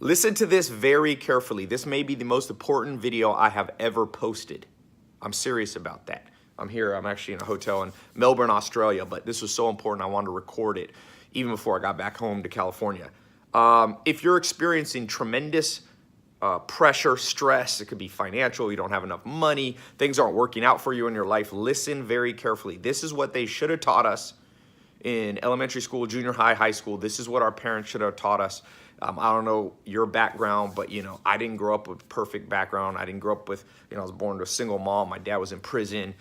Listen to this very carefully. This may be the most important video I have ever posted. I'm serious about that. I'm actually in a hotel in Melbourne, Australia, but this was so important I wanted to record it even before I got back home to California. If you're experiencing tremendous pressure, stress, it could be financial, you don't have enough money, things aren't working out for you in your life, listen very carefully. This is what they should have taught us in elementary school, junior high, high school. This is what our parents should have taught us. I don't know your background, but I didn't grow up with a perfect background. I didn't grow up with, I was born to a single mom. My dad was in prison,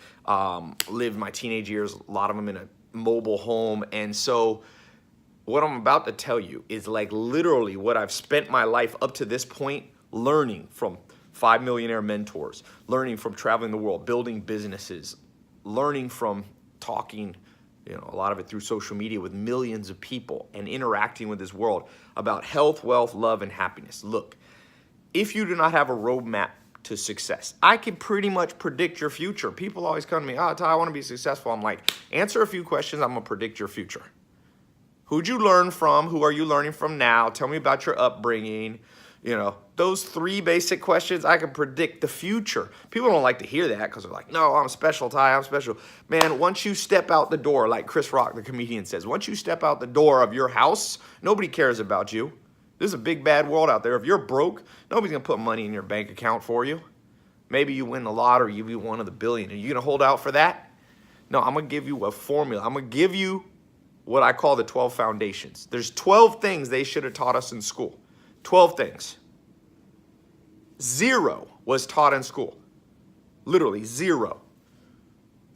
lived my teenage years, a lot of them in a mobile home. And so what I'm about to tell you is like literally what I've spent my life up to this point learning from 5 millionaire mentors, learning from traveling the world, building businesses, learning from talking, a lot of it through social media with millions of people and interacting with this world about health, wealth, love, and happiness. Look, if you do not have a roadmap to success, I can pretty much predict your future. People always come to me, Tai, I want to be successful. I'm like, answer a few questions, I'm going to predict your future. Who'd you learn from? Who are you learning from now? Tell me about your upbringing. Those 3 basic questions, I can predict the future. People don't like to hear that because they're like, no, I'm special, Tai, I'm special. Man, once you step out the door, like Chris Rock, the comedian, says, once you step out the door of your house, nobody cares about you. This is a big, bad world out there. If you're broke, nobody's going to put money in your bank account for you. Maybe you win the lottery, you be one of the billion. Are you going to hold out for that? No, I'm going to give you a formula. I'm going to give you what I call the 12 foundations. There's 12 things they should have taught us in school. 12 things. 0 was taught in school. Literally 0.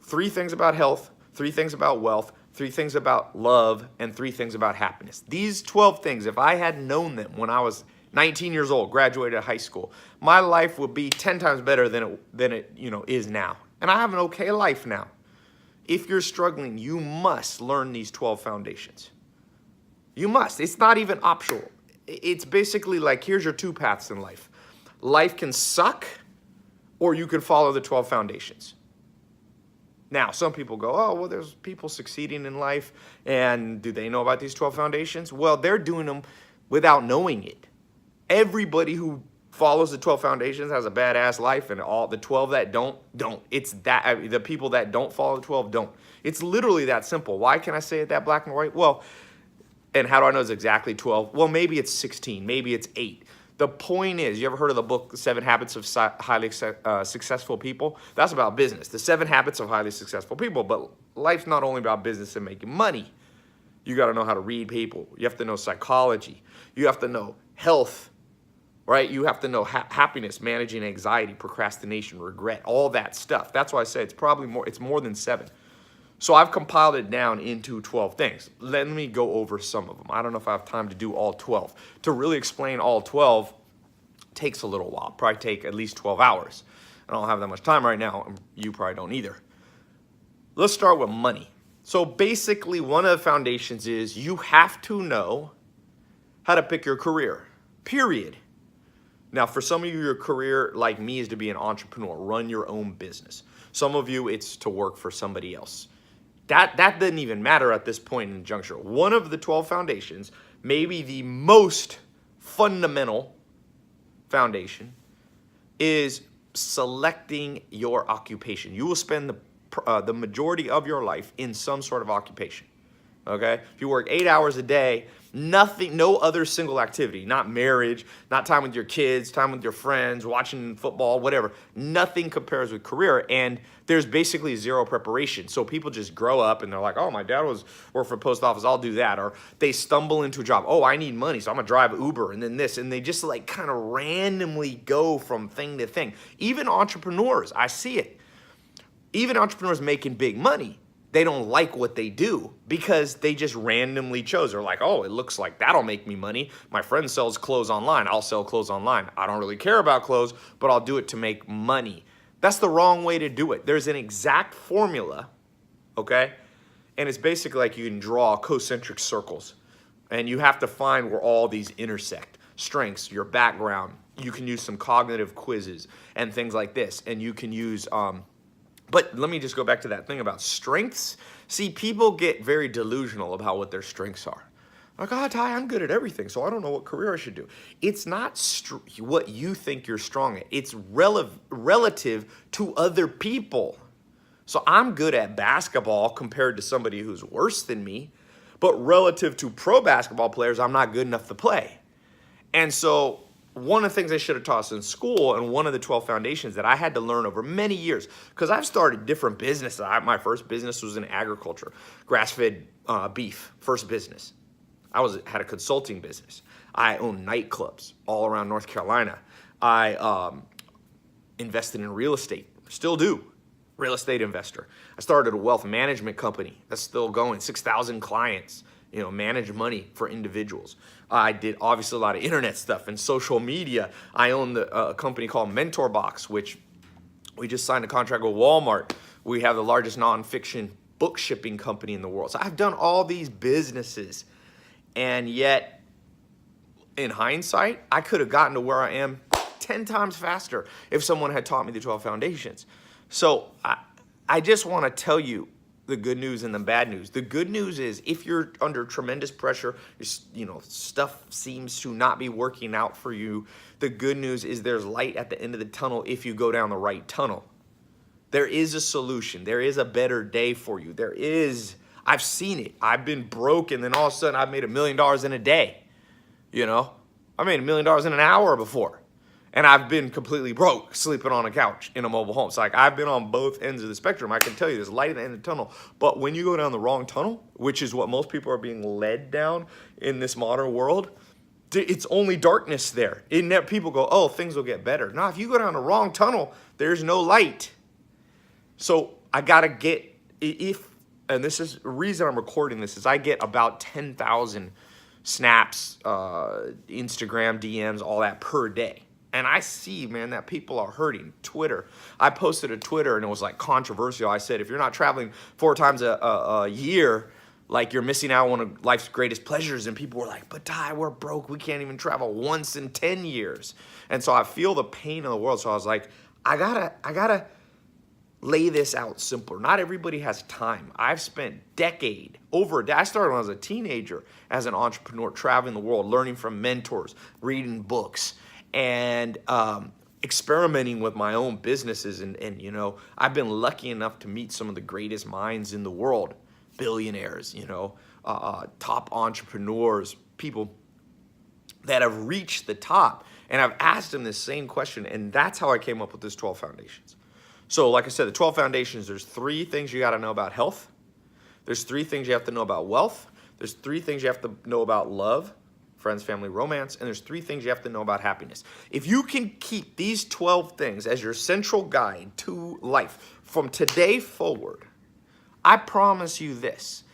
3 things about health, 3 things about wealth, 3 things about love, and 3 things about happiness. These 12 things, if I had known them when I was 19 years old, graduated high school, my life would be 10 times better than it is now. And I have an okay life now. If you're struggling, you must learn these 12 foundations. You must. It's not even optional. It's basically like, here's your 2 paths in life. Life can suck, or you can follow the 12 foundations. Now, some people go, oh, well, there's people succeeding in life, and do they know about these 12 foundations? Well, they're doing them without knowing it. Everybody who follows the 12 foundations has a badass life, and all the 12 that don't. It's that the people that don't follow the 12 don't. It's literally that simple. Why can I say it that black and white? Well, and how do I know it's exactly 12? Well, maybe it's 16, maybe it's 8. The point is, you ever heard of the book, 7 Habits of Highly Successful People? That's about business, the 7 Habits of Highly Successful People. But life's not only about business and making money. You got to know how to read people. You have to know psychology. You have to know health, right? You have to know happiness, managing anxiety, procrastination, regret, all that stuff. That's why I say it's more than 7. So I've compiled it down into 12 things. Let me go over some of them. I don't know if I have time to do all 12. To really explain all 12 takes a little while. Probably take at least 12 hours. I don't have that much time right now. You probably don't either. Let's start with money. So basically, one of the foundations is you have to know how to pick your career, period. Now, for some of you, your career, like me, is to be an entrepreneur, run your own business. Some of you, it's to work for somebody else. That doesn't even matter at this point in the juncture. One of the 12 foundations, maybe the most fundamental foundation, is selecting your occupation. You will spend the majority of your life in some sort of occupation. Okay? If you work 8 hours a day, no other single activity, not marriage, not time with your kids, time with your friends, watching football, whatever. Nothing compares with career, and there's basically 0 preparation. So people just grow up and they're like, oh, my dad worked for the post office, I'll do that. Or they stumble into a job. Oh, I need money, so I'm gonna drive Uber and then this. And they just like kind of randomly go from thing to thing. Even entrepreneurs, I see it. Even entrepreneurs making big money, they don't like what they do because they just randomly chose. They're like, oh, it looks like that'll make me money. My friend sells clothes online. I'll sell clothes online. I don't really care about clothes, but I'll do it to make money. That's the wrong way to do it. There's an exact formula, okay? And it's basically like you can draw concentric circles, and you have to find where all these intersect. Strengths, your background. You can use some cognitive quizzes and things like this, and you can use but let me just go back to that thing about strengths. See, people get very delusional about what their strengths are. Like, oh, Ty, I'm good at everything, so I don't know what career I should do. It's not what you think you're strong at. It's relative to other people. So I'm good at basketball compared to somebody who's worse than me, but relative to pro basketball players, I'm not good enough to play. And so one of the things they should have taught us in school, and one of the 12 foundations that I had to learn over many years, because I've started different businesses. My first business was in agriculture, grass-fed beef, first business. Had a consulting business. I owned nightclubs all around North Carolina. I invested in real estate, still do, real estate investor. I started a wealth management company that's still going, 6,000 clients, manage money for individuals. I did obviously a lot of internet stuff and social media. I own a company called Mentor Box, which we just signed a contract with Walmart. We have the largest nonfiction book shipping company in the world. So I've done all these businesses. And yet, in hindsight, I could have gotten to where I am 10 times faster if someone had taught me the 12 foundations. So I just want to tell you the good news and the bad news. The good news is if you're under tremendous pressure, stuff seems to not be working out for you, the good news is there's light at the end of the tunnel if you go down the right tunnel. There is a solution. There is a better day for you. I've seen it. I've been broke, and then all of a sudden I've made $1 million in a day. I made $1 million in an hour before. And I've been completely broke, sleeping on a couch in a mobile home. So I've been on both ends of the spectrum. I can tell you there's light at the end of the tunnel. But when you go down the wrong tunnel, which is what most people are being led down in this modern world, it's only darkness there. People go, oh, things will get better. No, if you go down the wrong tunnel, there's no light. So I got to get, and this is the reason I'm recording this, is I get about 10,000 snaps, Instagram DMs, all that per day. And I see, man, that people are hurting. Twitter. I posted a Twitter and it was like controversial. I said, if you're not traveling 4 times a year, like you're missing out on one of life's greatest pleasures. And people were like, but Ty, we're broke. We can't even travel once in 10 years. And so I feel the pain of the world. So I was like, I gotta lay this out simpler. Not everybody has time. I've spent over a decade. I started when I was a teenager as an entrepreneur, traveling the world, learning from mentors, reading books, and experimenting with my own businesses. And I've been lucky enough to meet some of the greatest minds in the world, billionaires, top entrepreneurs, people that have reached the top. And I've asked them this same question, and that's how I came up with this 12 foundations. So like I said, the 12 foundations, there's 3 things you got to know about health. There's 3 things you have to know about wealth. There's 3 things you have to know about love, friends, family, romance, and there's 3 things you have to know about happiness. If you can keep these 12 things as your central guide to life from today forward, I promise you this,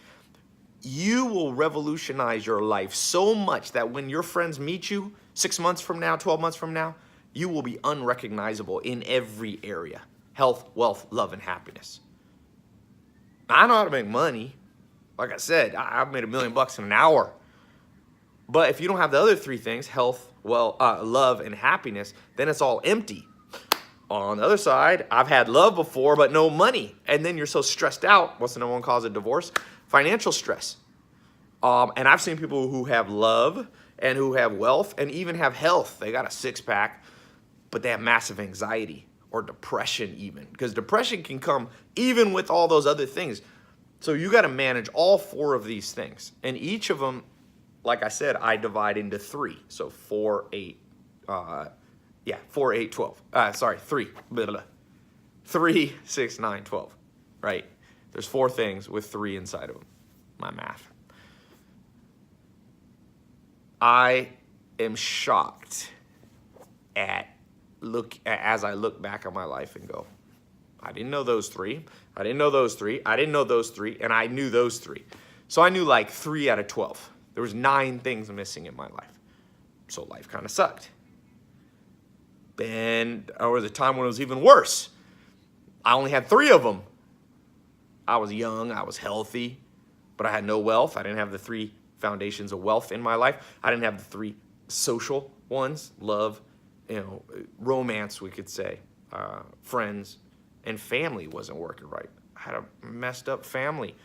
you will revolutionize your life so much that when your friends meet you 6 months from now, 12 months from now, you will be unrecognizable in every area. Health, wealth, love, and happiness. I know how to make money. Like I said, I've made $1 million in an hour. But if you don't have the other 3 things, health, love, and happiness, then it's all empty. On the other side, I've had love before, but no money. And then you're so stressed out. What's the number 1 cause of divorce? Financial stress. And I've seen people who have love and who have wealth and even have health. They got a 6-pack, but they have massive anxiety or depression even. Because depression can come even with all those other things. So you got to manage all 4 of these things. And each of them, like I said, I divide into 3. So 4, 8, 4, 8, 12. 3. Blah, blah. 3, 6, 9, 12. Right? There's 4 things with 3 inside of them. My math. I am shocked as I look back on my life and go, I didn't know those 3. I didn't know those 3. I didn't know those 3. And I knew those 3. So I knew like 3 out of 12. There was 9 things missing in my life. So life kind of sucked. And there was a time when it was even worse. I only had 3 of them. I was young, I was healthy, but I had no wealth. I didn't have the 3 foundations of wealth in my life. I didn't have the 3 social ones, love, romance, we could say, friends, and family wasn't working right. I had a messed up family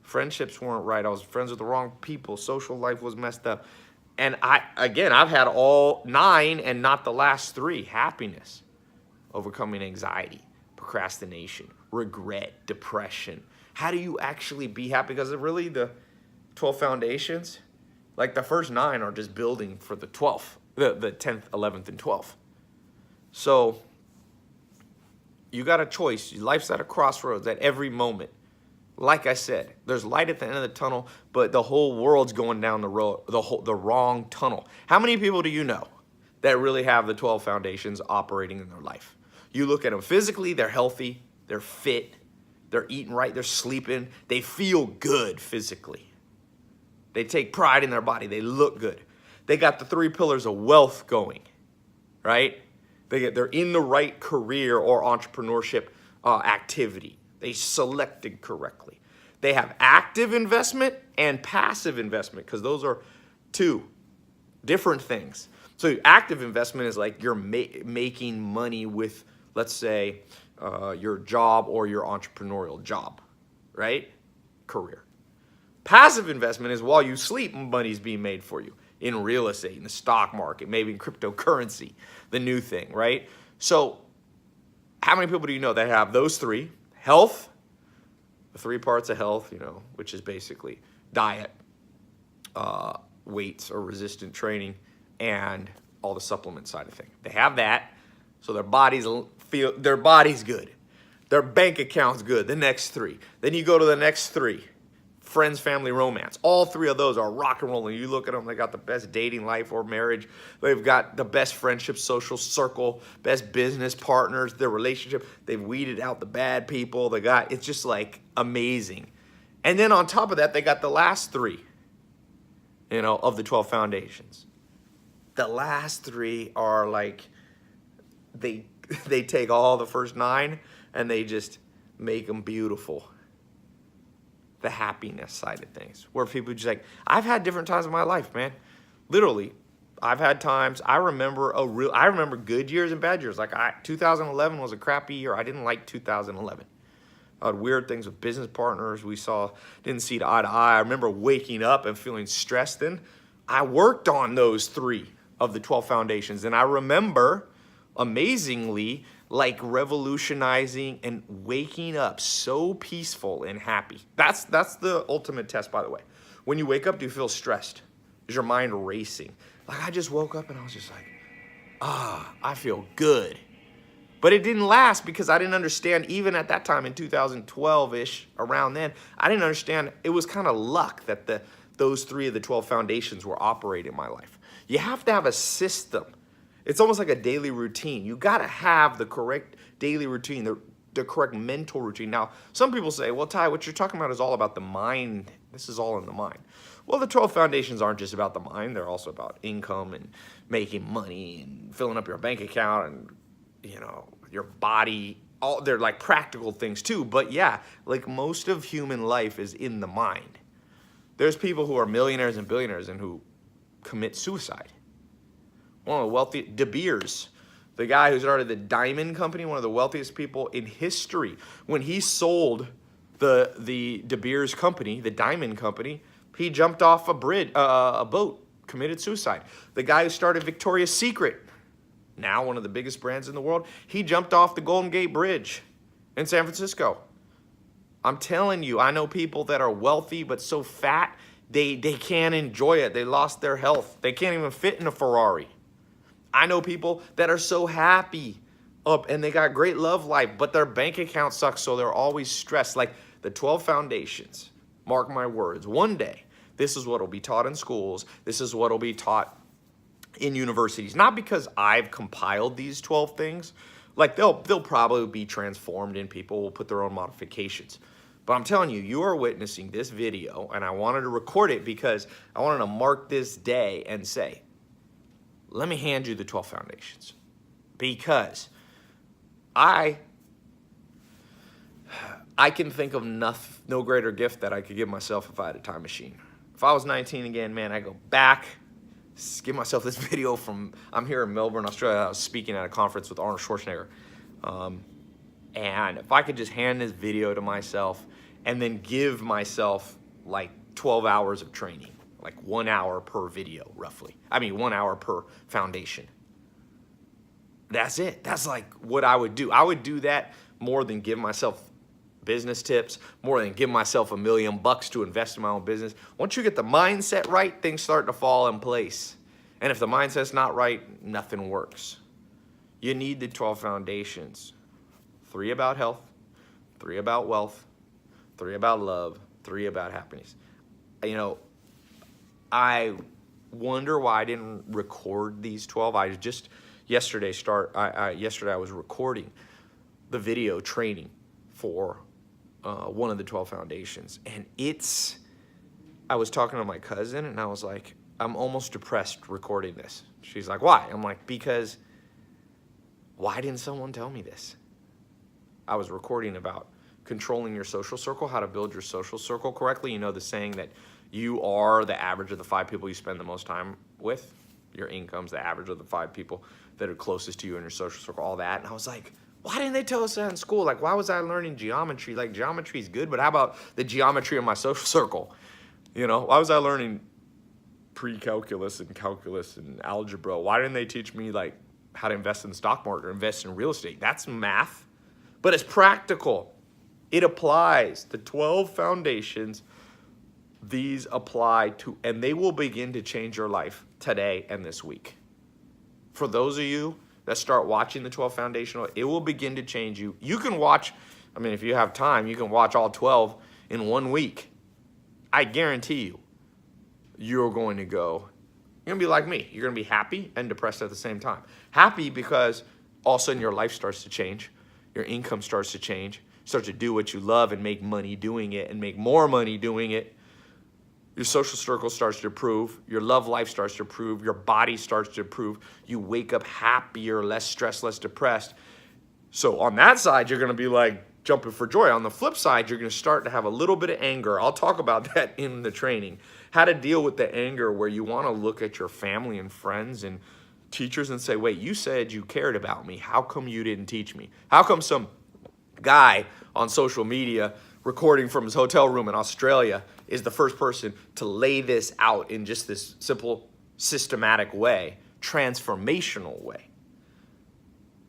Friendships weren't right. I was friends with the wrong people. Social life was messed up. And I've had all 9 and not the last 3. Happiness, overcoming anxiety, procrastination, regret, depression. How do you actually be happy? Because really the 12 foundations, like the first 9 are just building for the 12th, the 10th, 11th, and 12th. So you got a choice. Life's at a crossroads at every moment. Like I said, there's light at the end of the tunnel, but the whole world's going down the road, the wrong tunnel. How many people do you know that really have the 12 foundations operating in their life? You look at them physically, they're healthy, they're fit, they're eating right, they're sleeping, they feel good physically. They take pride in their body, they look good. They got the 3 pillars of wealth going, right? They're in the right career or entrepreneurship activity. They selected correctly. They have active investment and passive investment, because those are 2 different things. So active investment is like you're making money with, let's say, your job or your entrepreneurial job, right? Career. Passive investment is while you sleep, money's being made for you in real estate, in the stock market, maybe in cryptocurrency, the new thing, right? So how many people do you know that have those 3? Health, the 3 parts of health, which is basically diet, weights or resistant training, and all the supplement side of things. They have that, so their body's good. Their bank account's good, the next 3. Then you go to the next 3. Friends, family, romance. All 3 of those are rock and rolling. You look at them, they got the best dating life or marriage. They've got the best friendship, social circle, best business partners, their relationship. They've weeded out the bad people. It's just like amazing. And then on top of that, they got the last 3, of the 12 foundations. The last 3 are like, they take all the first 9 and they just make them beautiful. The happiness side of things, where people just like, I've had different times in my life, man. Literally, I've had times. I remember good years and bad years. Like 2011 was a crappy year. I didn't like 2011. I had weird things with business partners. Didn't see eye to eye. I remember waking up and feeling stressed. Then I worked on those 3 of the 12 foundations, and I remember, amazingly, like revolutionizing and waking up so peaceful and happy. That's the ultimate test, by the way. When you wake up, do you feel stressed? Is your mind racing? Like, I just woke up and I was just like, I feel good. But it didn't last, because I didn't understand, even at that time in 2012-ish, around then, I didn't understand. It was kind of luck that those 3 of the 12 foundations were operating in my life. You have to have a system. It's almost like a daily routine. You got to have the correct daily routine, the correct mental routine. Now, some people say, well, Tai, what you're talking about is all about the mind. This is all in the mind. Well, the 12 foundations aren't just about the mind. They're also about income and making money and filling up your bank account and, your body. They're like practical things too. But yeah, like most of human life is in the mind. There's people who are millionaires and billionaires and who commit suicide. One of the wealthy, De Beers, the guy who started the diamond company, one of the wealthiest people in history. When he sold the De Beers company, the diamond company, he jumped off a boat, committed suicide. The guy who started Victoria's Secret, now one of the biggest brands in the world, he jumped off the Golden Gate Bridge in San Francisco. I'm telling you, I know people that are wealthy but so fat, they can't enjoy it. They lost their health. They can't even fit in a Ferrari. I know people that are so happy and they got great love life, but their bank account sucks, so they're always stressed. Like the 12 foundations, mark my words, one day, this is what will be taught in schools. This is what will be taught in universities. Not because I've compiled these 12 things. Like they'll probably be transformed and people will put their own modifications. But I'm telling you, you are witnessing this video, and I wanted to record it because I wanted to mark this day and say, let me hand you the 12 foundations, because I can think of no greater gift that I could give myself if I had a time machine. If I was 19 again, man, I go back, give myself this video I'm here in Melbourne, Australia. I was speaking at a conference with Arnold Schwarzenegger. And if I could just hand this video to myself and then give myself like 12 hours of training, like 1 hour per video, roughly. 1 hour per foundation. That's it. That's like what I would do. I would do that more than give myself business tips, more than give myself $1 million to invest in my own business. Once you get the mindset right, things start to fall in place. And if the mindset's not right, nothing works. You need the 12 foundations. 3 about health, 3 about wealth, 3 about love, 3 about happiness. I wonder why I didn't record these 12. Yesterday I was recording the video training for one of the 12 foundations. And I was talking to my cousin and I was like, I'm almost depressed recording this. She's like, why? I'm like, because why didn't someone tell me this? I was recording about controlling your social circle, how to build your social circle correctly. You know the saying that you are the average of the 5 people you spend the most time with. Your income's the average of the 5 people that are closest to you in your social circle, all that. And I was like, why didn't they tell us that in school? Like, why was I learning geometry? Like, geometry is good, but how about the geometry of my social circle? Why was I learning pre-calculus and calculus and algebra? Why didn't they teach me, like, how to invest in the stock market or invest in real estate? That's math, but it's practical. It applies. The 12 foundations, these apply to, and they will begin to change your life today and this week. For those of you that start watching the 12 foundational, it will begin to change you. You can watch, if you have time, you can watch all 12 in 1 week. I guarantee you, you're going to be like me. You're going to be happy and depressed at the same time. Happy because all of a sudden your life starts to change. Your income starts to change. You start to do what you love and make money doing it and make more money doing it. Your social circle starts to improve. Your love life starts to improve. Your body starts to improve. You wake up happier, less stressed, less depressed. So on that side, you're going to be like jumping for joy. On the flip side, you're going to start to have a little bit of anger. I'll talk about that in the training. How to deal with the anger where you want to look at your family and friends and teachers and say, wait, you said you cared about me. How come you didn't teach me? How come some guy on social media recording from his hotel room in Australia is the first person to lay this out in just this simple, systematic way, transformational way?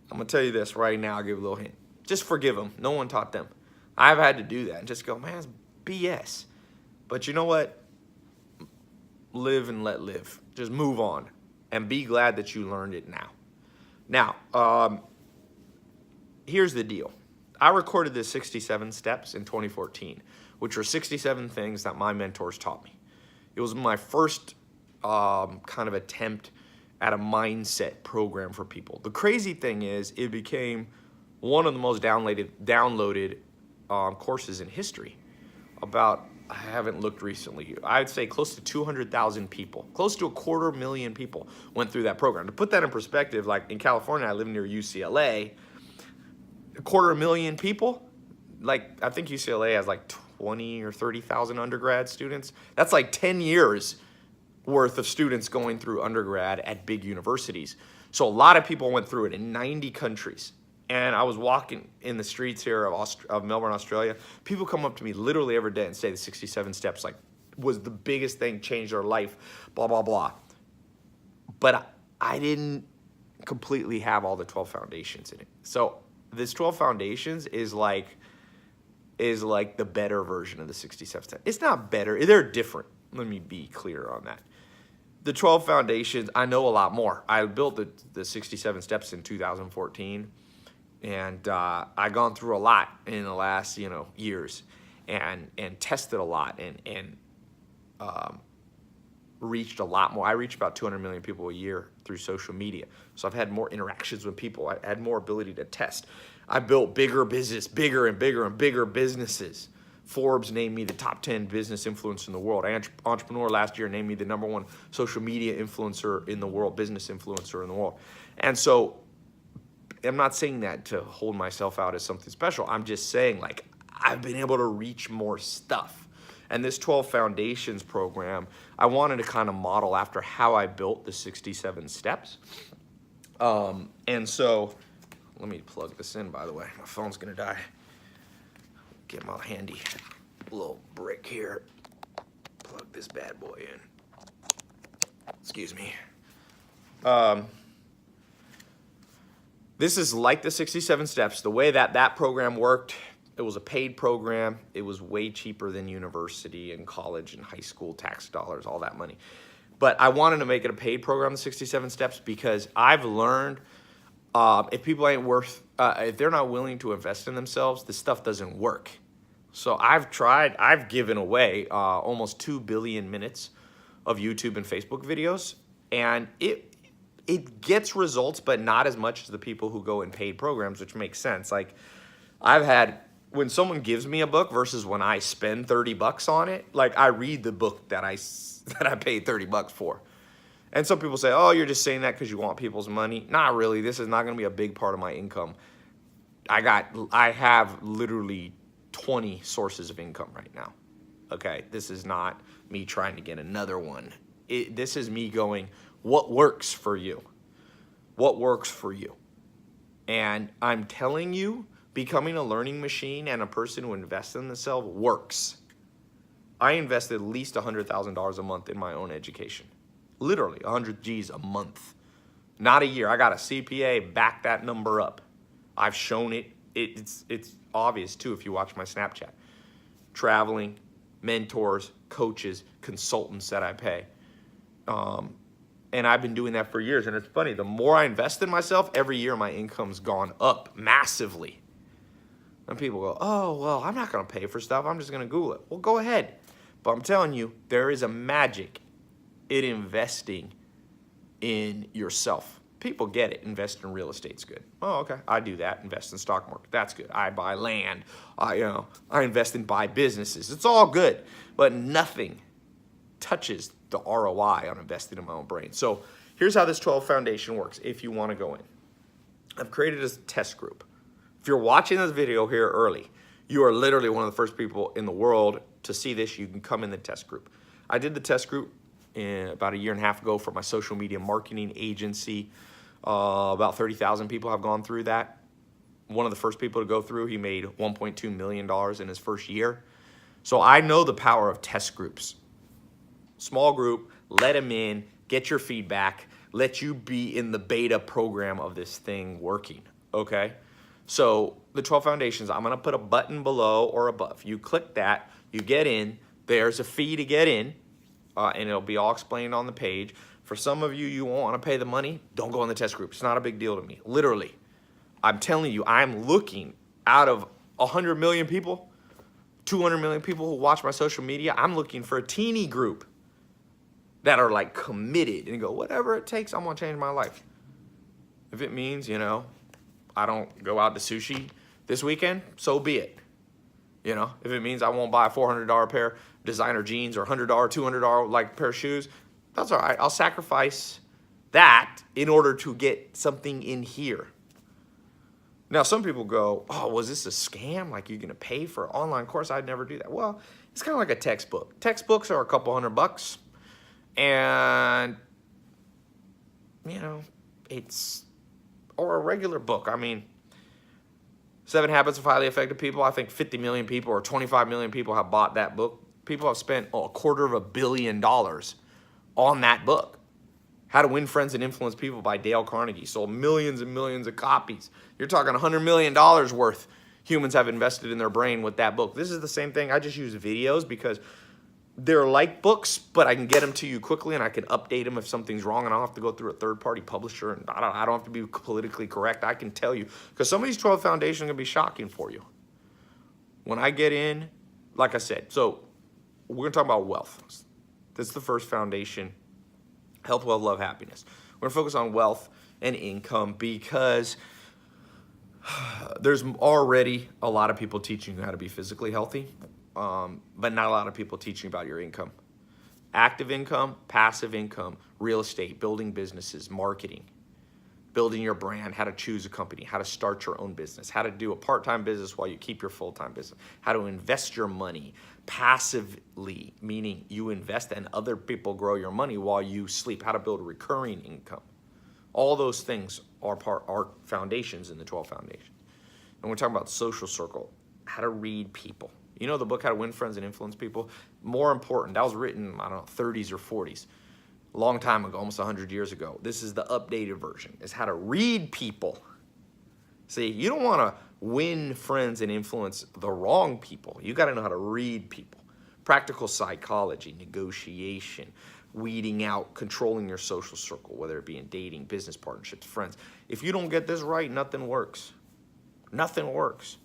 I'm going to tell you this right now. I'll give you a little hint. Just forgive them. No one taught them. I've had to do that and just go, man, it's BS. But you know what? Live and let live. Just move on and be glad that you learned it now. Now, here's the deal. I recorded the 67 steps in 2014, which were 67 things that my mentors taught me. It was my first kind of attempt at a mindset program for people. The crazy thing is it became one of the most downloaded courses in history. I haven't looked recently, I'd say close to 200,000 people, close to 250,000 people went through that program. To put that in perspective, like in California, I live near UCLA, 250,000 people, like I think UCLA has like 20 or 30,000 undergrad students. That's like 10 years worth of students going through undergrad at big universities. So a lot of people went through it in 90 countries. And I was walking in the streets here of Melbourne, Australia. People come up to me literally every day and say the 67 steps was the biggest thing, changed their life, blah, blah, blah. But I didn't completely have all the 12 foundations in it. So this 12 foundations is like the better version of the 67 steps. It's not better. They're different. Let me be clear on that. The 12 foundations, I know a lot more. I built the 67 steps in 2014. And I've gone through a lot in the last, years and tested a lot and reached a lot more. I reach about 200 million people a year through social media. So I've had more interactions with people. I had more ability to test. I built bigger and bigger businesses. Forbes named me the top 10 business influencer in the world. Entrepreneur last year named me the #1 social media influencer in the world, business influencer in the world. And so I'm not saying that to hold myself out as something special. I'm just saying, I've been able to reach more stuff. And this 12 Foundations program, I wanted to kind of model after how I built the 67 steps. And so, let me plug this in, by the way. My phone's going to die. Get my handy little brick here. this bad boy in. Excuse me. This is like the 67 steps. The way that program worked, it was a paid program. It was way cheaper than university and college and high school tax dollars, all that money. But I wanted to make it a paid program, the 67 steps, because I've learned if people ain't if they're not willing to invest in themselves, this stuff doesn't work. So I've given away almost 2 billion minutes of YouTube and Facebook videos, and it gets results, but not as much as the people who go in paid programs, which makes sense. Like when someone gives me a book versus when I spend $30 on it, like I read the book that I paid $30 for. And some people say, oh, you're just saying that because you want people's money. Not really. This is not going to be a big part of my income. I have literally 20 sources of income right now. Okay, this is not me trying to get another one. This is me going, what works for you? What works for you? And I'm telling you, becoming a learning machine and a person who invests in themselves works. I invest at least $100,000 a month in my own education. Literally 100 G's a month. Not a year. I got a CPA, back that number up. I've shown it. It's obvious too if you watch my Snapchat. Traveling, mentors, coaches, consultants that I pay. And I've been doing that for years. And it's funny, the more I invest in myself, every year my income's gone up massively. And people go, oh, well, I'm not going to pay for stuff. I'm just going to Google it. Well, go ahead. But I'm telling you, there is a magic in investing in yourself. People get it. Invest in real estate's good. Oh, okay. I do that. Invest in stock market. That's good. I buy land. I invest in buy businesses. It's all good. But nothing touches the ROI on investing in my own brain. So here's how this 12 foundation works if you want to go in. I've created a test group. If you're watching this video here early, you are literally one of the first people in the world to see this. You can come in the test group. I did the test group about 1.5 years ago for my social media marketing agency. About 30,000 people have gone through that. One of the first people to go through, he made $1.2 million in his first year. So I know the power of test groups. Small group, let them in, get your feedback, let you be in the beta program of this thing working, okay? So the 12 foundations, I'm gonna put a button below or above. You click that, you get in, there's a fee to get in, and it'll be all explained on the page. For some of you, you won't wanna pay the money, don't go in the test group. It's not a big deal to me, literally. I'm telling you, I'm looking out of 100 million people, 200 million people who watch my social media, I'm looking for a teeny group that are like committed and go, whatever it takes, I'm gonna change my life. If it means, I don't go out to sushi this weekend, so be it. If it means I won't buy a $400 pair of designer jeans or $100, $200 like pair of shoes, that's all right. I'll sacrifice that in order to get something in here. Now, some people go, oh, was this a scam? Like you're gonna pay for an online course? I'd never do that. Well, it's kind of like a textbook. Textbooks are a couple $100. And, or a regular book. I mean, 7 Habits of Highly Effective People, I think 50 million people or 25 million people have bought that book. People have spent $250 million on that book. How to Win Friends and Influence People by Dale Carnegie. Sold millions and millions of copies. You're talking $100 million worth humans have invested in their brain with that book. This is the same thing. I just use videos because they're like books, but I can get them to you quickly and I can update them if something's wrong and I don't have to go through a third-party publisher and I don't have to be politically correct. I can tell you because some of these 12 foundations are going to be shocking for you. When I get in, like I said, so we're going to talk about wealth. This is the first foundation, health, wealth, love, happiness. We're going to focus on wealth and income because there's already a lot of people teaching you how to be physically healthy. But not a lot of people teaching about your income. Active income, passive income, real estate, building businesses, marketing, building your brand, how to choose a company, how to start your own business, how to do a part-time business while you keep your full-time business, how to invest your money passively, meaning you invest and other people grow your money while you sleep, how to build recurring income. All those things are foundations in the 12 foundations. And we're talking about social circle, how to read people. You know the book How to Win Friends and Influence People? More important. That was written, I don't know, 30s or 40s. A long time ago, almost 100 years ago. This is the updated version. It's how to read people. See, you don't want to win friends and influence the wrong people. You got to know how to read people. Practical psychology, negotiation, weeding out, controlling your social circle, whether it be in dating, business partnerships, friends. If you don't get this right, nothing works. Nothing works.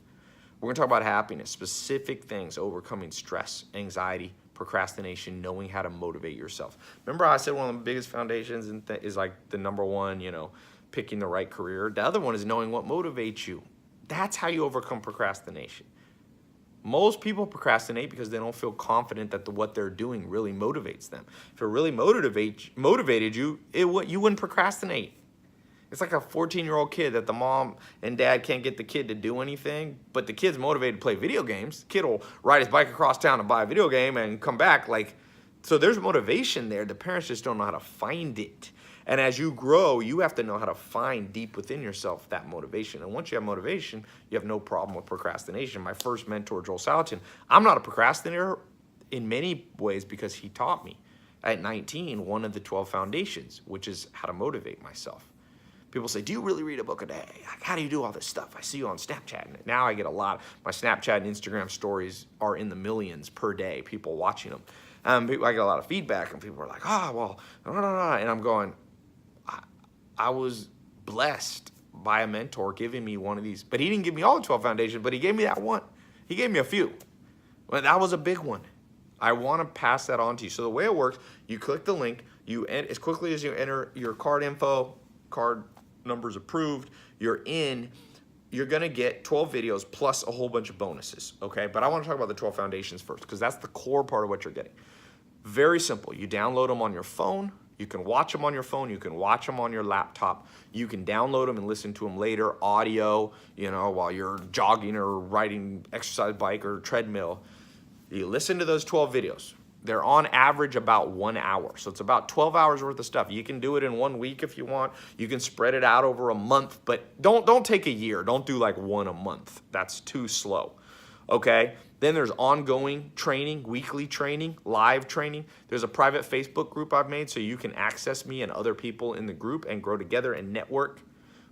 We're going to talk about happiness, specific things, overcoming stress, anxiety, procrastination, knowing how to motivate yourself. Remember I said one of the biggest foundations is like the number one, picking the right career. The other one is knowing what motivates you. That's how you overcome procrastination. Most people procrastinate because they don't feel confident that what they're doing really motivates them. If it really motivated you, you wouldn't procrastinate. It's like a 14-year-old kid that the mom and dad can't get the kid to do anything, but the kid's motivated to play video games. The kid will ride his bike across town and buy a video game and come back. So there's motivation there. The parents just don't know how to find it. And as you grow, you have to know how to find deep within yourself that motivation. And once you have motivation, you have no problem with procrastination. My first mentor, Joel Salatin, I'm not a procrastinator in many ways because he taught me at 19 one of the 12 foundations, which is how to motivate myself. People say, do you really read a book a day? How do you do all this stuff? I see you on Snapchat. And now I get a lot. My Snapchat and Instagram stories are in the millions per day, people watching them. I get a lot of feedback, and people are like, and I'm going, I was blessed by a mentor giving me one of these. But he didn't give me all the 12 foundations, but he gave me that one. He gave me a few. But that was a big one. I want to pass that on to you. So the way it works, you click the link, as quickly as you enter your card info, card numbers approved, you're in, you're going to get 12 videos plus a whole bunch of bonuses, okay? But I want to talk about the 12 foundations first because that's the core part of what you're getting. Very simple. You download them on your phone. You can watch them on your phone. You can watch them on your laptop. You can download them and listen to them later, audio, while you're jogging or riding exercise bike or treadmill. You listen to those 12 videos. They're on average about 1 hour. So it's about 12 hours worth of stuff. You can do it in 1 week if you want. You can spread it out over a month, but don't take a year. Don't do like one a month. That's too slow. Okay? Then there's ongoing training, weekly training, live training. There's a private Facebook group I've made so you can access me and other people in the group and grow together and network.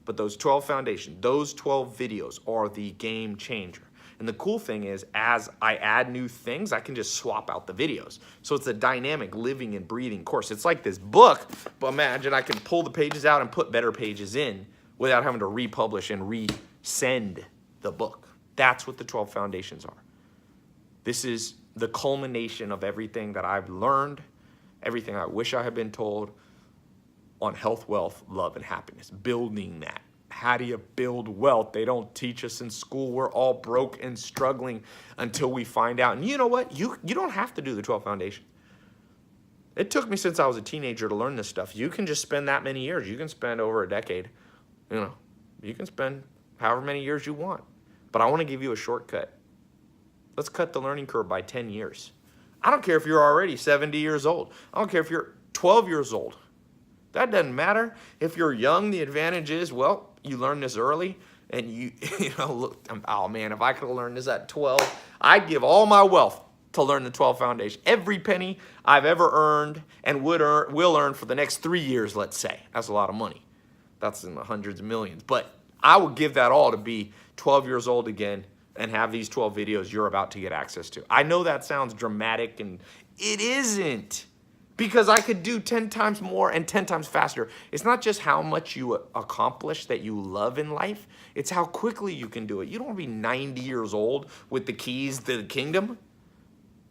But those 12 foundations, those 12 videos are the game changer. And the cool thing is, as I add new things, I can just swap out the videos. So it's a dynamic, living and breathing course. It's like this book, but imagine I can pull the pages out and put better pages in without having to republish and resend the book. That's what the 12 foundations are. This is the culmination of everything that I've learned, everything I wish I had been told on health, wealth, love, and happiness. Building that. How do you build wealth? They don't teach us in school. We're all broke and struggling until we find out. And you know what? You don't have to do the 12 foundations. It took me since I was a teenager to learn this stuff. You can just spend that many years. You can spend over a decade. You can spend however many years you want. But I want to give you a shortcut. Let's cut the learning curve by 10 years. I don't care if you're already 70 years old. I don't care if you're 12 years old. That doesn't matter. If you're young, the advantage is, you learn this early. And look, oh man, if I could have learned this at 12, I'd give all my wealth to learn the 12 foundations. Every penny I've ever earned and will earn for the next 3 years, let's say. That's a lot of money. That's in the hundreds of millions. But I would give that all to be 12 years old again and have these 12 videos you're about to get access to. I know that sounds dramatic, and it isn't, because I could do 10 times more and 10 times faster. It's not just how much you accomplish that you love in life. It's how quickly you can do it. You don't want to be 90 years old with the keys to the kingdom.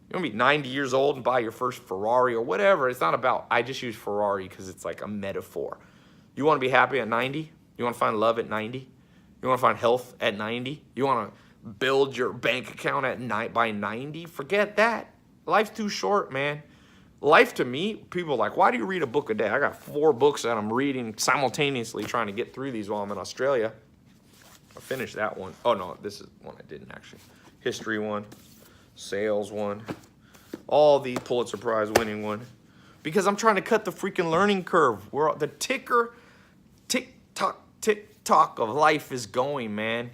You want to be 90 years old and buy your first Ferrari or whatever. It's not about, I just use Ferrari because it's like a metaphor. You want to be happy at 90? You want to find love at 90? You want to find health at 90? You want to build your bank account by 90? Forget that. Life's too short, man. Life to me, people are like, why do you read a book a day? I got 4 books that I'm reading simultaneously, trying to get through these while I'm in Australia. I finished that one. Oh no, this is one I didn't actually. History one, sales one, all the Pulitzer Prize winning one. Because I'm trying to cut the freaking learning curve. Where the tick tock of life is going, man.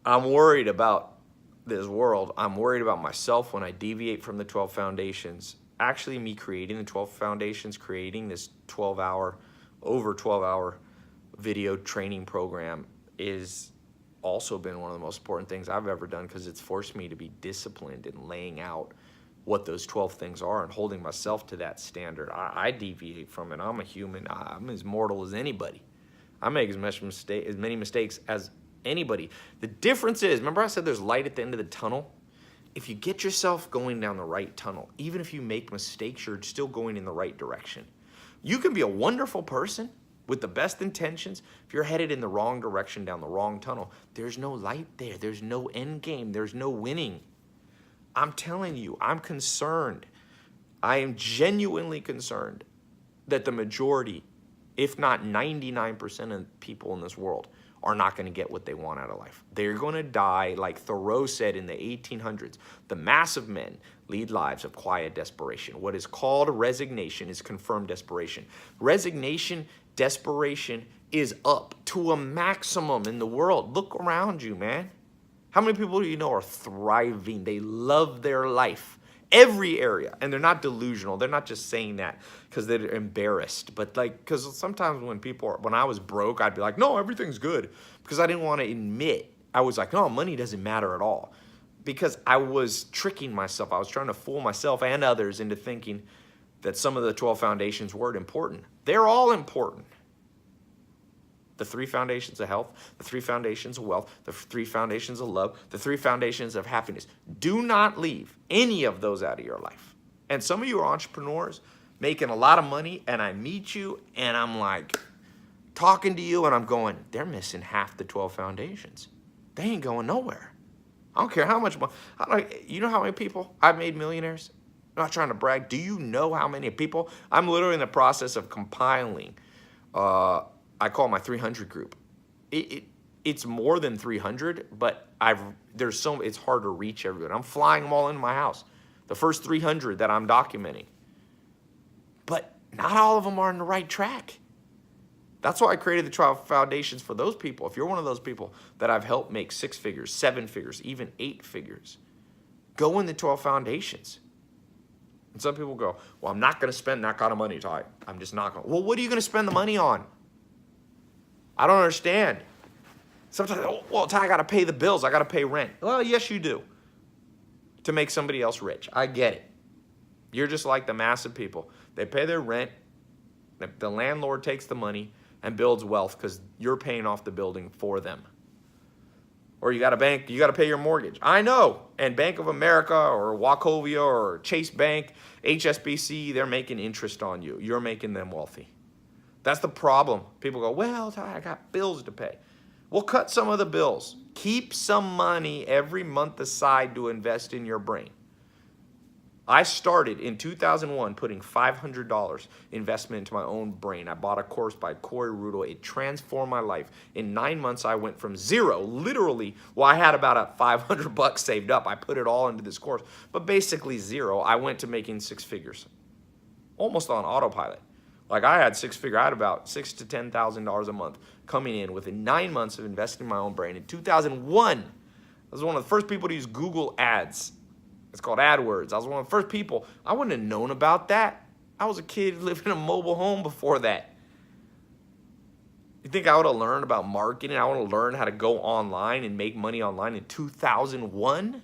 I'm worried about this world. I'm worried about myself when I deviate from the 12 foundations. Actually, me creating the 12 foundations, creating this over 12 hour video training program is also been one of the most important things I've ever done, because it's forced me to be disciplined in laying out what those 12 things are and holding myself to that standard. I deviate from it. I'm a human. I'm as mortal as anybody. I make as many mistakes as anybody. The difference is, remember I said there's light at the end of the tunnel? If you get yourself going down the right tunnel, even if you make mistakes, you're still going in the right direction. You can be a wonderful person with the best intentions. If you're headed in the wrong direction down the wrong tunnel, there's no light there. There's no end game. There's no winning. I'm telling you, I'm concerned. I am genuinely concerned that the majority, if not 99% of people in this world, are not going to get what they want out of life. They're going to die, like Thoreau said in the 1800s. The mass of men lead lives of quiet desperation. What is called resignation is confirmed desperation. Resignation, desperation is up to a maximum in the world. Look around you, man. How many people do you know are thriving? They love their life. Every area, and they're not delusional. They're not just saying that because they're embarrassed, but like, because sometimes when I was broke, I'd be like, no, everything's good, because I didn't want to admit. I was like, no, money doesn't matter at all, because I was tricking myself. I was trying to fool myself and others into thinking that some of the 12 foundations weren't important. They're all important. The 3 foundations of health, the 3 foundations of wealth, the 3 foundations of love, the 3 foundations of happiness. Do not leave any of those out of your life. And some of you are entrepreneurs making a lot of money, and I meet you and I'm like talking to you and I'm going, they're missing half the 12 foundations. They ain't going nowhere. I don't care how much money. You know how many people I've made millionaires? I'm not trying to brag. Do you know how many people? I'm literally in the process of compiling I call my 300 group. It's more than 300, but it's hard to reach everyone. I'm flying them all into my house. The first 300 that I'm documenting. But not all of them are on the right track. That's why I created the 12 foundations for those people. If you're one of those people that I've helped make 6 figures, 7 figures, even 8 figures, go in the 12 foundations. And some people go, well, I'm not going to spend that kind of money, Tai. I'm just not going to. Well, what are you going to spend the money on? I don't understand. Sometimes, well, Tai, I got to pay the bills. I got to pay rent. Well, yes, you do. To make somebody else rich. I get it. You're just like the massive people. They pay their rent. The landlord takes the money and builds wealth because you're paying off the building for them. Or you got to pay your mortgage. I know. And Bank of America or Wachovia or Chase Bank, HSBC, they're making interest on you. You're making them wealthy. That's the problem. People go, well, Tai, I got bills to pay. Well, cut some of the bills. Keep some money every month aside to invest in your brain. I started in 2001 putting $500 investment into my own brain. I bought a course by Corey Rudel. It transformed my life. In 9 months, I went from zero, literally, well, I had about $500 saved up. I put it all into this course, but basically zero. I went to making 6 figures, almost on autopilot. Like I had about $6,000 to $10,000 a month coming in within 9 months of investing in my own brain. In 2001, I was one of the first people to use Google Ads. It's called AdWords. I was one of the first people. I wouldn't have known about that. I was a kid living in a mobile home before that. You think I would have learned about marketing? I would have learned how to go online and make money online in 2001?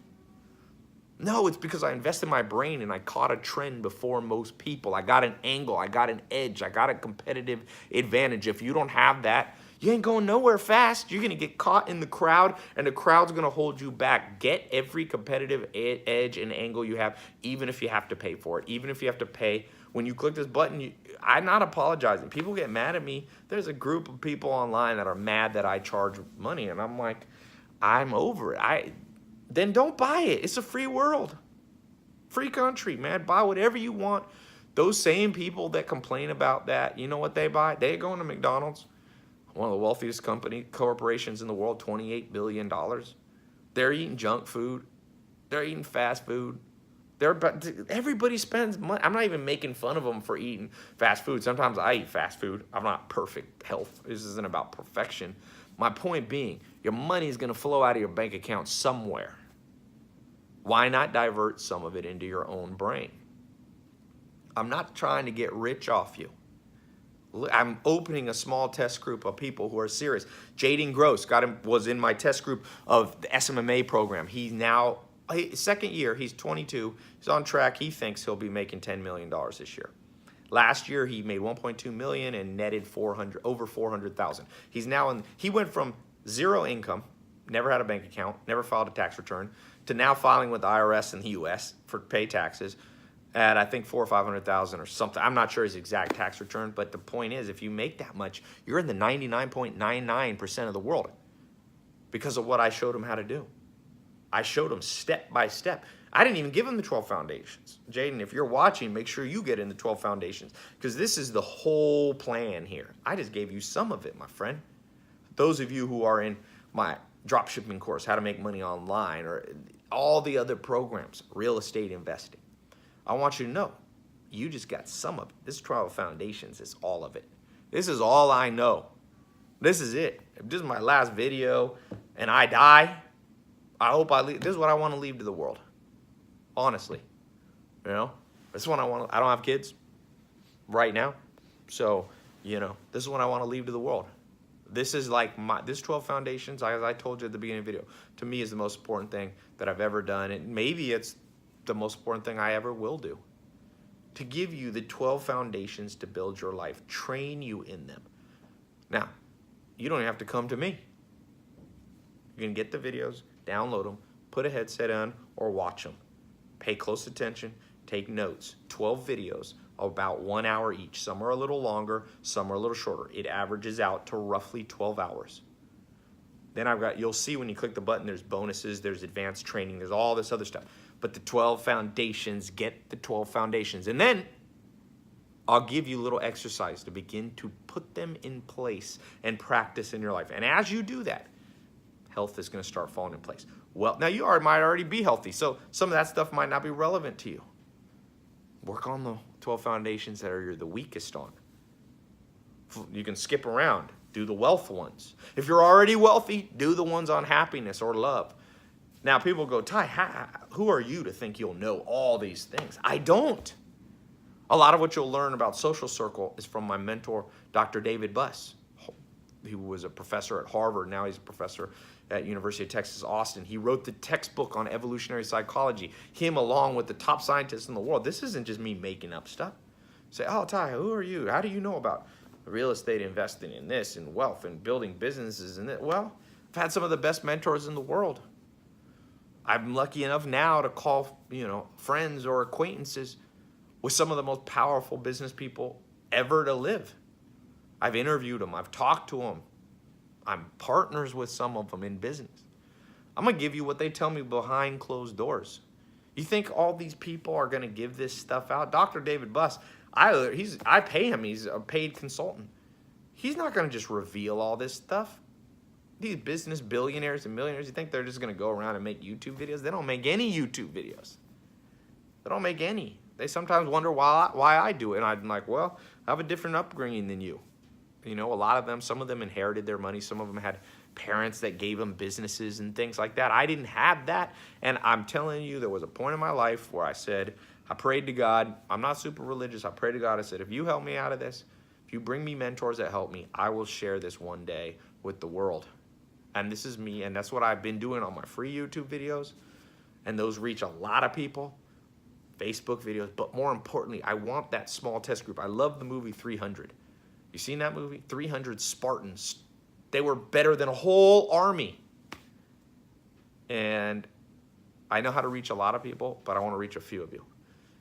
No, it's because I invested in my brain and I caught a trend before most people. I got an angle. I got an edge. I got a competitive advantage. If you don't have that, you ain't going nowhere fast. You're going to get caught in the crowd, and the crowd's going to hold you back. Get every competitive edge and angle you have, even if you have to pay for it, even if you have to pay. When you click this button, I'm not apologizing. People get mad at me. There's a group of people online that are mad that I charge money, and I'm like, I'm over it. Then don't buy it. It's a free world. Free country, man. Buy whatever you want. Those same people that complain about that, you know what they buy? They go into McDonald's. One of the wealthiest corporations in the world, $28 billion. They're eating junk food. They're eating fast food. Everybody spends money. I'm not even making fun of them for eating fast food. Sometimes I eat fast food. I'm not perfect health. This isn't about perfection. My point being, your money is going to flow out of your bank account somewhere. Why not divert some of it into your own brain? I'm not trying to get rich off you. I'm opening a small test group of people who are serious. Jaden Gross was in my test group of the SMMA program. He's now, second year, he's 22. He's on track. He thinks he'll be making $10 million this year. Last year, he made $1.2 million and netted over $400,000. He's now he went from zero income, never had a bank account, never filed a tax return, to now filing with the IRS in the U.S. for pay taxes at I think $400,000 or $500,000 or something. I'm not sure his exact tax return, but the point is, if you make that much, you're in the 99.99% of the world because of what I showed him how to do. I showed him step by step. I didn't even give him the 12 foundations. Jaden, if you're watching, make sure you get in the 12 foundations because this is the whole plan here. I just gave you some of it, my friend. Those of you who are in my dropshipping course, how to make money online, or all the other programs, real estate investing, I want you to know, you just got some of it. This 12 foundations is all of it. This is all I know. This is it. If this is my last video and I die, I hope I leave. This is what I want to leave to the world. Honestly, you know, this is what I want. I don't have kids right now. So, you know, this is what I want to leave to the world. This is like this 12 foundations, as I told you at the beginning of the video, to me is the most important thing that I've ever done. And maybe it's the most important thing I ever will do. To give you the 12 foundations to build your life, train you in them. Now, you don't have to come to me. You can get the videos, download them, put a headset on, or watch them. Pay close attention, take notes. 12 videos, about 1 hour each. Some are a little longer, some are a little shorter. It averages out to roughly 12 hours. Then you'll see when you click the button, there's bonuses, there's advanced training, there's all this other stuff. But the 12 foundations, get the 12 foundations. And then I'll give you a little exercise to begin to put them in place and practice in your life. And as you do that, health is going to start falling in place. Well, now you might already be healthy, so some of that stuff might not be relevant to you. Work on the 12 foundations that you're the weakest on. You can skip around. Do the wealth ones. If you're already wealthy, do the ones on happiness or love. Now, people go, Tai, who are you to think you'll know all these things? I don't. A lot of what you'll learn about social circle is from my mentor, Dr. David Buss. He was a professor at Harvard. Now he's a professor at University of Texas, Austin. He wrote the textbook on evolutionary psychology. Him along with the top scientists in the world. This isn't just me making up stuff. Say, oh, Tai, who are you? How do you know about real estate investing in this and wealth and building businesses and that? Well, I've had some of the best mentors in the world. I'm lucky enough now to call, friends or acquaintances with some of the most powerful business people ever to live. I've interviewed them. I've talked to them. I'm partners with some of them in business. I'm going to give you what they tell me behind closed doors. You think all these people are going to give this stuff out? Dr. David Buss, I pay him. He's a paid consultant. He's not going to just reveal all this stuff. These business billionaires and millionaires, you think they're just going to go around and make YouTube videos? They don't make any YouTube videos. They don't make any. They sometimes wonder why I do it. And I'm like, well, I have a different upbringing than you. A lot of them, some of them inherited their money. Some of them had parents that gave them businesses and things like that. I didn't have that. And I'm telling you, there was a point in my life where I said, I prayed to God. I'm not super religious. I prayed to God. I said, if you help me out of this, if you bring me mentors that help me, I will share this one day with the world. And this is me. And that's what I've been doing on my free YouTube videos. And those reach a lot of people. Facebook videos. But more importantly, I want that small test group. I love the movie 300. You seen that movie? 300 Spartans. They were better than a whole army. And I know how to reach a lot of people, but I want to reach a few of you.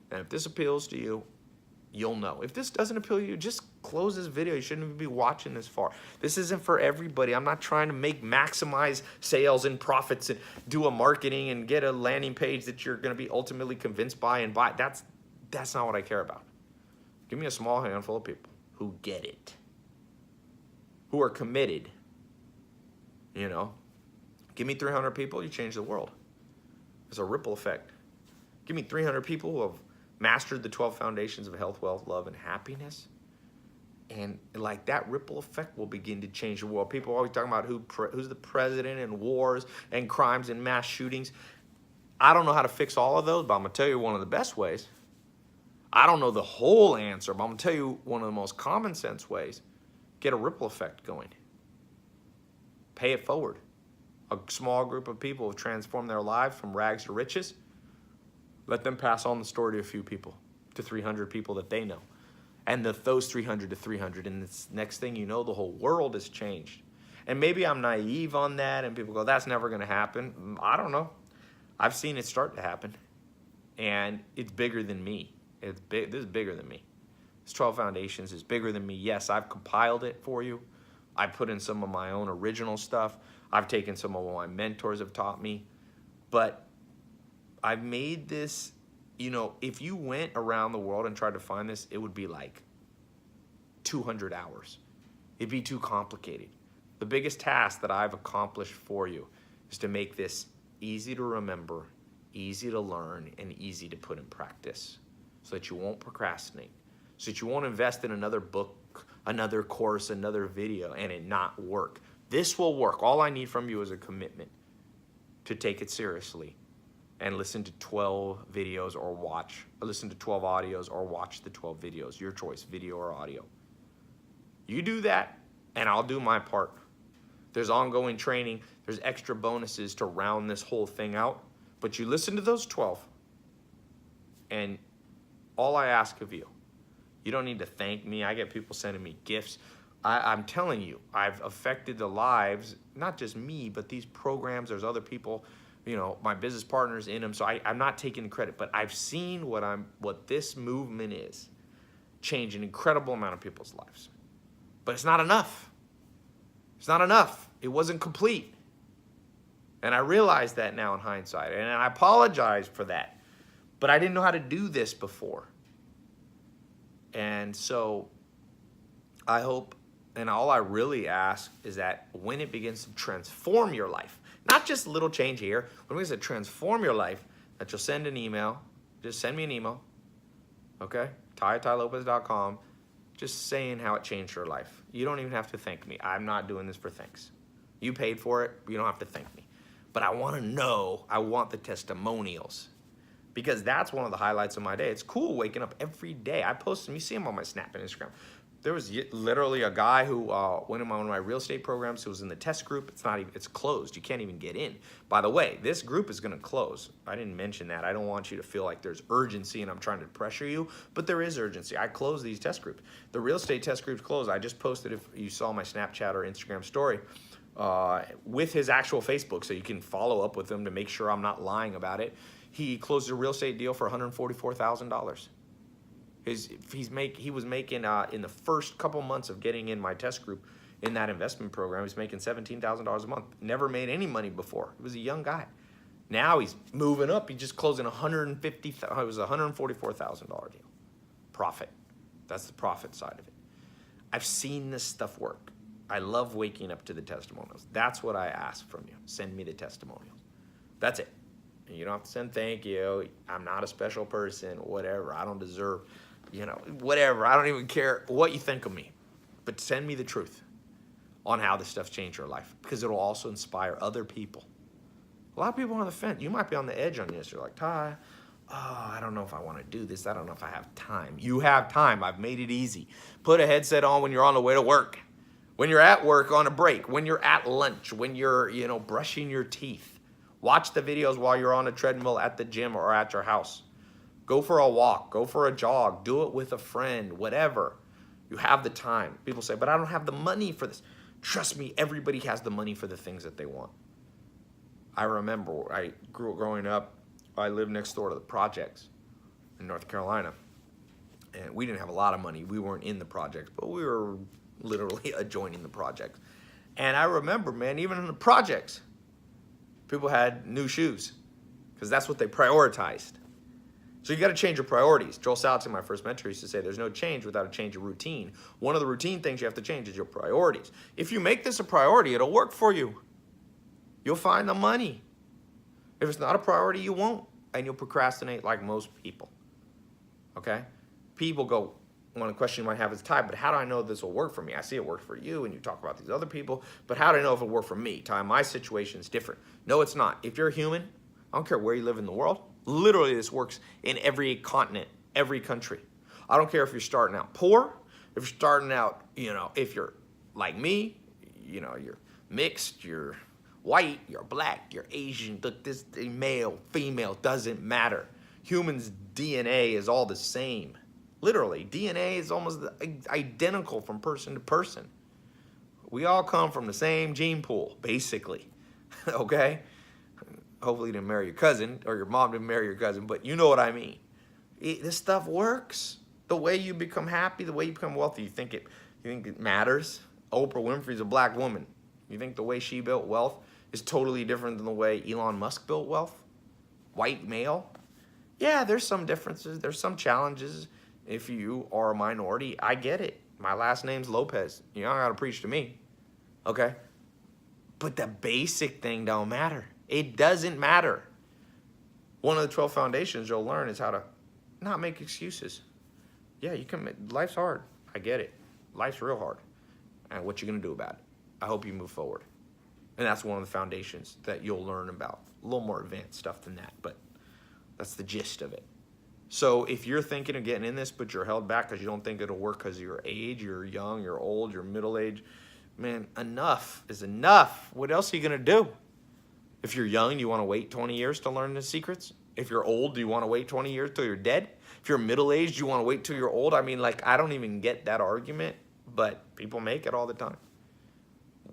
And if this appeals to you, you'll know. If this doesn't appeal to you, just close this video. You shouldn't even be watching this far. This isn't for everybody. I'm not trying to maximize sales and profits and do a marketing and get a landing page that you're going to be ultimately convinced by and buy. That's not what I care about. Give me a small handful of people who get it, who are committed. Give me 300 people, you change the world. There's a ripple effect. Give me 300 people who have mastered the 12 foundations of health, wealth, love, and happiness. And like that ripple effect will begin to change the world. People are always talking about who's the president and wars and crimes and mass shootings. I don't know how to fix all of those, but I'm going to tell you one of the best ways. I don't know the whole answer, but I'm going to tell you one of the most common sense ways. Get a ripple effect going. Pay it forward. A small group of people have transformed their lives from rags to riches. Let them pass on the story to a few people, to 300 people that they know. And those 300 to 300, and this next thing you know, the whole world has changed. And maybe I'm naive on that, and people go, that's never going to happen. I don't know. I've seen it start to happen, and it's bigger than me. It's big. This is bigger than me. This 12 Foundations is bigger than me. Yes, I've compiled it for you. I put in some of my own original stuff. I've taken some of what my mentors have taught me. But I've made this, you know, if you went around the world and tried to find this, it would be like 200 hours. It'd be too complicated. The biggest task that I've accomplished for you is to make this easy to remember, easy to learn, and easy to put in practice so that you won't procrastinate, so that you won't invest in another book, another course, another video, and it not work. This will work. All I need from you is a commitment to take it seriously and listen to 12 videos or listen to 12 audios or watch the 12 videos, your choice, video or audio. You do that, and I'll do my part. There's ongoing training. There's extra bonuses to round this whole thing out. But you listen to those 12, and all I ask of you, you don't need to thank me. I get people sending me gifts. I'm telling you, I've affected the lives, not just me, but these programs. There's other people, you know, my business partners in them. So I'm not taking the credit, but I've seen what this movement is, change an incredible amount of people's lives. But it's not enough. It's not enough. It wasn't complete. And I realize that now in hindsight, and I apologize for that. But I didn't know how to do this before. And so I hope, and all I really ask is that when it begins to transform your life, not just a little change here, when it begins to transform your life, that you'll send an email. Just send me an email, okay? Tai@tailopez.com, just saying how it changed your life. You don't even have to thank me. I'm not doing this for thanks. You paid for it. You don't have to thank me. But I want to know, I want the testimonials, because that's one of the highlights of my day. It's cool waking up every day. I post them. You see them on my Snap and Instagram. There was literally a guy who went in one of my real estate programs who was in the test group. It's closed. You can't even get in. By the way, this group is going to close. I didn't mention that. I don't want you to feel like there's urgency and I'm trying to pressure you, but there is urgency. I closed these test groups. The real estate test groups closed. I just posted, if you saw my Snapchat or Instagram story, with his actual Facebook, so you can follow up with him to make sure I'm not lying about it. He closed a real estate deal for $144,000. He was making in the first couple months of getting in my test group in that investment program, he's making $17,000 a month. Never made any money before. He was a young guy. Now he's moving up. He just closed in it was a $144,000 deal. Profit. That's the profit side of it. I've seen this stuff work. I love waking up to the testimonials. That's what I ask from you. Send me the testimonials. That's it. And you don't have to send thank you. I'm not a special person, whatever. I don't deserve, whatever. I don't even care what you think of me. But send me the truth on how this stuff changed your life, because it'll also inspire other people. A lot of people are on the fence. You might be on the edge on this. You're like, Tai, I don't know if I want to do this. I don't know if I have time. You have time. I've made it easy. Put a headset on when you're on the way to work, when you're at work on a break, when you're at lunch, when you're, brushing your teeth. Watch the videos while you're on a treadmill at the gym or at your house. Go for a walk. Go for a jog. Do it with a friend, whatever. You have the time. People say, but I don't have the money for this. Trust me, everybody has the money for the things that they want. I remember growing up, I lived next door to the projects in North Carolina. And we didn't have a lot of money. We weren't in the projects, but we were literally adjoining the projects. And I remember, man, even in the projects, people had new shoes because that's what they prioritized. So you got to change your priorities. Joel Salatin, my first mentor, used to say there's no change without a change of routine. One of the routine things you have to change is your priorities. If you make this a priority, it'll work for you. You'll find the money. If it's not a priority, you won't. And you'll procrastinate like most people. Okay? People go, one question you might have is, Tai, but how do I know this will work for me? I see it works for you, and you talk about these other people, but how do I know if it worked for me? Tai, my situation is different. No, it's not. If you're a human, I don't care where you live in the world, literally this works in every continent, every country. I don't care if you're starting out poor, if you're starting out, if you're like me, you're mixed, you're white, you're black, you're Asian, this male, female, doesn't matter. Humans' DNA is all the same. Literally, DNA is almost identical from person to person. We all come from the same gene pool, basically, okay? Hopefully you didn't marry your cousin, or your mom didn't marry your cousin, but you know what I mean. This stuff works. The way you become happy, the way you become wealthy, you think it matters? Oprah Winfrey's a black woman. You think the way she built wealth is totally different than the way Elon Musk built wealth? White male? Yeah, there's some differences. There's some challenges. If you are a minority, I get it. My last name's Lopez. You don't gotta preach to me, okay? But the basic thing don't matter. It doesn't matter. One of the 12 foundations you'll learn is how to not make excuses. Yeah, life's hard. I get it. Life's real hard. And what you gonna do about it? I hope you move forward. And that's one of the foundations that you'll learn about. A little more advanced stuff than that, but that's the gist of it. So if you're thinking of getting in this, but you're held back because you don't think it'll work because of your age, you're young, you're old, you're middle age, man, enough is enough. What else are you going to do? If you're young, you want to wait 20 years to learn the secrets? If you're old, do you want to wait 20 years till you're dead? If you're middle-aged, do you want to wait till you're old? I mean, I don't even get that argument, but people make it all the time.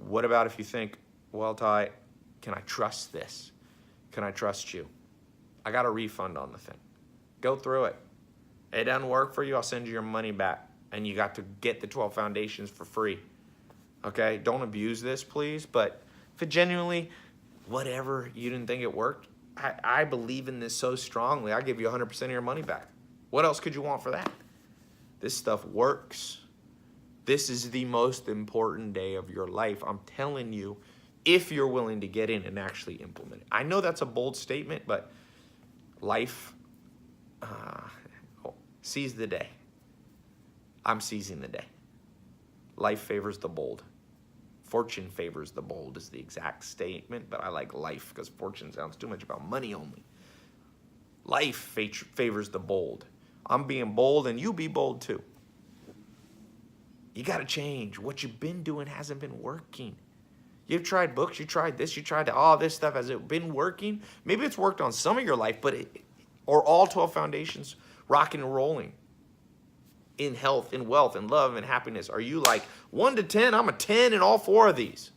What about if you think, well, Tai, can I trust this? Can I trust you? I got a refund on the thing. Go through it. It doesn't work for you, I'll send you your money back. And you got to get the 12 foundations for free. Okay? Don't abuse this, please. But if it genuinely, whatever, you didn't think it worked, I believe in this so strongly, I'll give you 100% of your money back. What else could you want for that? This stuff works. This is the most important day of your life. I'm telling you, if you're willing to get in and actually implement it. I know that's a bold statement, but life seize the day. I'm seizing the day. Life favors the bold. Fortune favors the bold is the exact statement, but I like life because fortune sounds too much about money only. Life favors the bold. I'm being bold and you be bold too. You got to change. What you've been doing hasn't been working. You've tried books, you tried this, you tried all this stuff. Has it been working? Maybe it's worked on some of your life, but or all 12 foundations rocking and rolling in health, in wealth, in love, and happiness. Are you like 1 to 10? I'm a 10 in all 4 of these.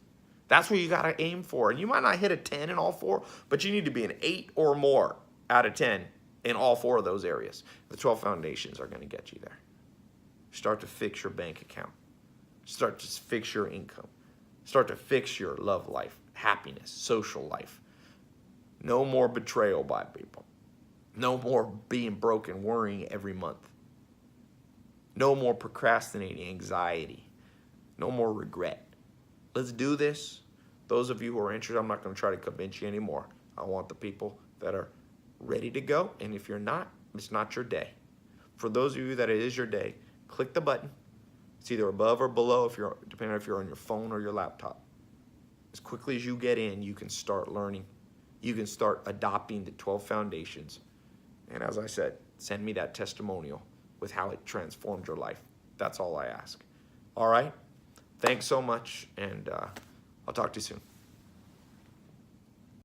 That's what you got to aim for. And you might not hit a 10 in all 4, but you need to be an 8 or more out of 10 in all 4 of those areas. The 12 foundations are going to get you there. Start to fix your bank account. Start to fix your income. Start to fix your love life, happiness, social life. No more betrayal by people. No more being broke and worrying every month. No more procrastinating, anxiety. No more regret. Let's do this. Those of you who are interested, I'm not going to try to convince you anymore. I want the people that are ready to go. And if you're not, it's not your day. For those of you that it is your day, click the button. It's either above or below, depending on if you're on your phone or your laptop. As quickly as you get in, you can start learning. You can start adopting the 12 foundations. And as I said, send me that testimonial with how it transformed your life. That's all I ask. All right? Thanks so much, and I'll talk to you soon.